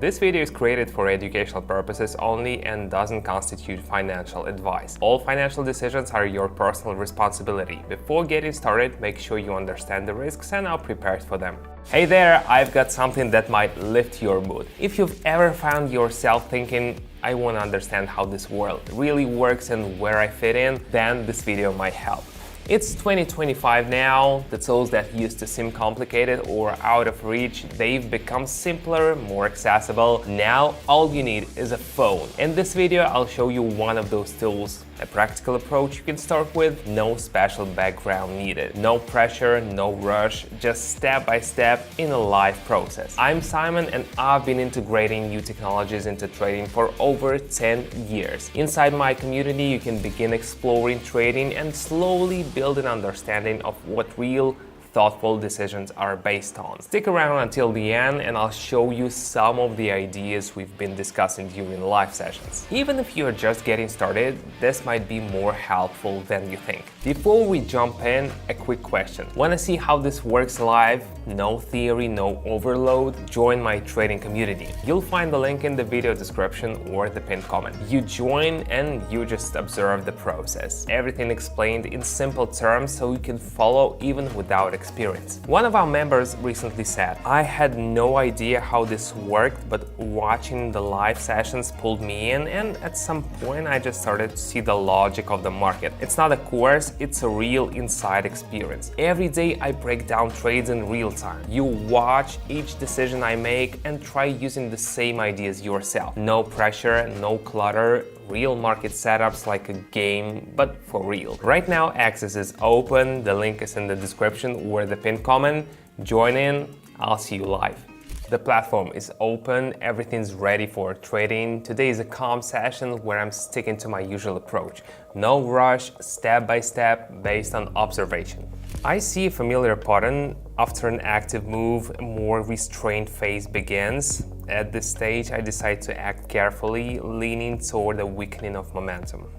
This video is created for educational purposes only and doesn't constitute financial advice. All financial decisions are your personal responsibility. Before getting started, make sure you understand the risks and are prepared for them. Hey there, I've got something that might lift your mood. If you've ever found yourself thinking, I want to understand how this world really works and where I fit in, then this video might help. It's 2025 now. The tools that used to seem complicated or out of reach, they've become simpler, more accessible. Now all you need is a phone. In this video, I'll show you one of those tools, a practical approach you can start with, no special background needed. No pressure, no rush, just step by step in a live process. I'm Simon and I've been integrating new technologies into trading for over 10 years. Inside my community, you can begin exploring trading and slowly build an understanding of what real thoughtful decisions are based on. Stick around until the end and I'll show you some of the ideas we've been discussing during live sessions. Even if you're just getting started, this might be more helpful than you think. Before we jump in, a quick question. Want to see how this works live? No theory, no overload? Join my trading community. You'll find the link in the video description or the pinned comment. You join and you just observe the process. Everything explained in simple terms so you can follow even without experience. One of our members recently said, I had no idea how this worked, but watching the live sessions pulled me in, and at some point I just started to see the logic of the market. It's not a course, it's a real inside experience. Every day I break down trades in real time. You watch each decision I make and try using the same ideas yourself. No pressure, no clutter, real market setups like a game, but for real. Right now, access is open. The link is in the description or the pinned comment. Join in. I'll see you live. The platform is open. Everything's ready for trading. Today is a calm session where I'm sticking to my usual approach. No rush, step by step, based on observation. I see a familiar pattern. After an active move, a more restrained phase begins. At this stage, I decide to act carefully, leaning toward a weakening of momentum.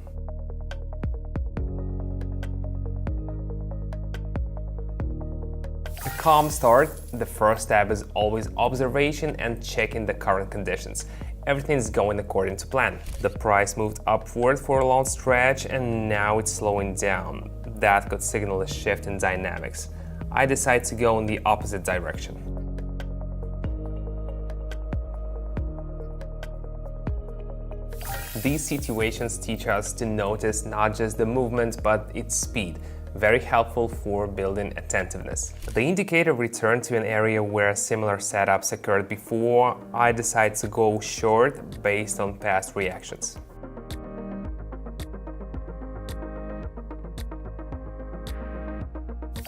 A calm start. The first step is always observation and checking the current conditions. Everything's going according to plan. The price moved upward for a long stretch and now it's slowing down. That could signal a shift in dynamics. I decide to go in the opposite direction. These situations teach us to notice not just the movement but its speed. Very helpful for building attentiveness. The indicator returned to an area where similar setups occurred before. I decide to go short based on past reactions.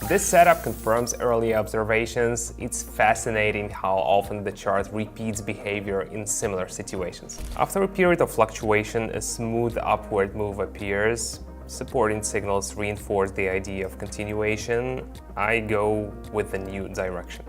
This setup confirms early observations. It's fascinating how often the chart repeats behavior in similar situations. After a period of fluctuation, a smooth upward move appears. Supporting signals reinforce the idea of continuation. I go with the new direction.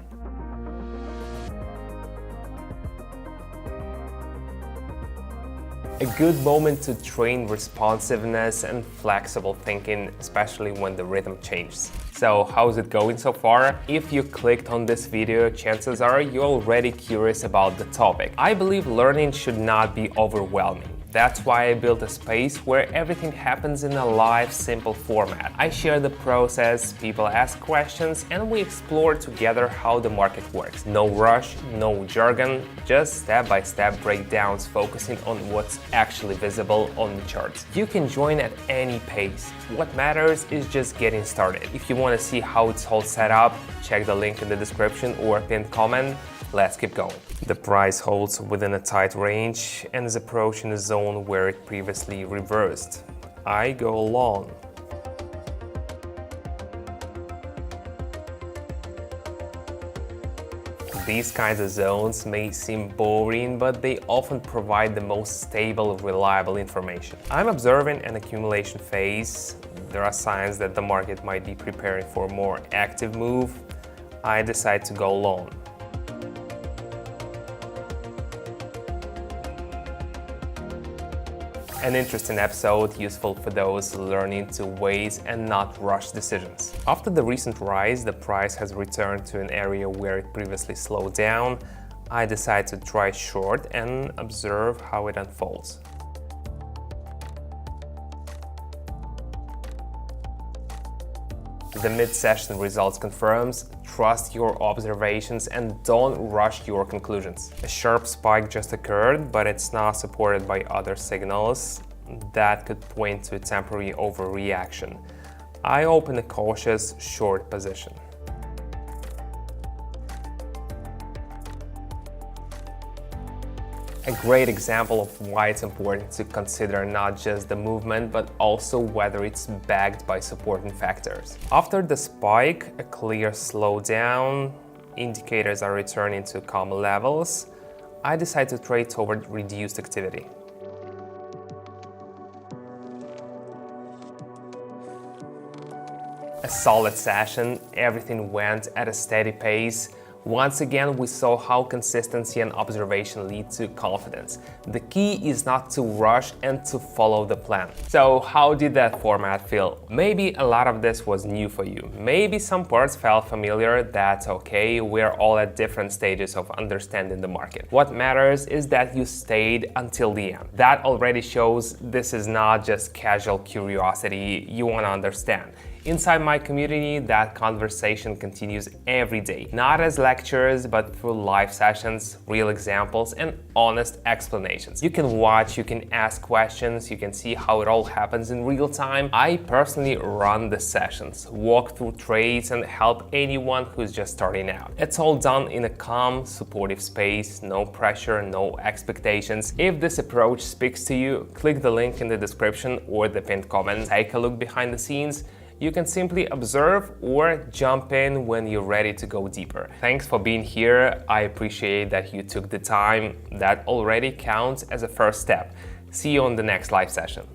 A good moment to train responsiveness and flexible thinking, especially when the rhythm changes. So how's it going so far? If you clicked on this video, chances are you're already curious about the topic. I believe learning should not be overwhelming. That's why I built a space where everything happens in a live, simple format. I share the process, people ask questions, and we explore together how the market works. No rush, no jargon, just step-by-step breakdowns focusing on what's actually visible on the charts. You can join at any pace. What matters is just getting started. If you want to see how it's all set up, check the link in the description or pinned comment. Let's keep going. The price holds within a tight range and is approaching a zone where it previously reversed. I go long. These kinds of zones may seem boring, but they often provide the most stable, reliable information. I'm observing an accumulation phase. There are signs that the market might be preparing for a more active move. I decide to go long. An interesting episode, useful for those learning to wait and not rush decisions. After the recent rise, the price has returned to an area where it previously slowed down. I decide to try short and observe how it unfolds. The mid-session results confirms, trust your observations and don't rush your conclusions. A sharp spike just occurred, but it's not supported by other signals that could point to a temporary overreaction. I open a cautious short position. A great example of why it's important to consider not just the movement, but also whether it's backed by supporting factors. After the spike, a clear slowdown, indicators are returning to calm levels, I decide to trade toward reduced activity. A solid session, everything went at a steady pace. Once again, we saw how consistency and observation lead to confidence. The key is not to rush and to follow the plan. So how did that format feel? Maybe a lot of this was new for you. Maybe some parts felt familiar. That's okay. We're all at different stages of understanding the market. What matters is that you stayed until the end. That already shows this is not just casual curiosity. You want to understand. Inside my community, that conversation continues every day, not as lectures, but through live sessions, real examples, and honest explanations. You can watch, you can ask questions, you can see how it all happens in real time. I personally run the sessions, walk through trades, and help anyone who's just starting out. It's all done in a calm, supportive space, no pressure, no expectations. If this approach speaks to you, click the link in the description or the pinned comment. Take a look behind the scenes. You can simply observe or jump in when you're ready to go deeper. Thanks for being here. I appreciate that you took the time. That already counts as a first step. See you on the next live session.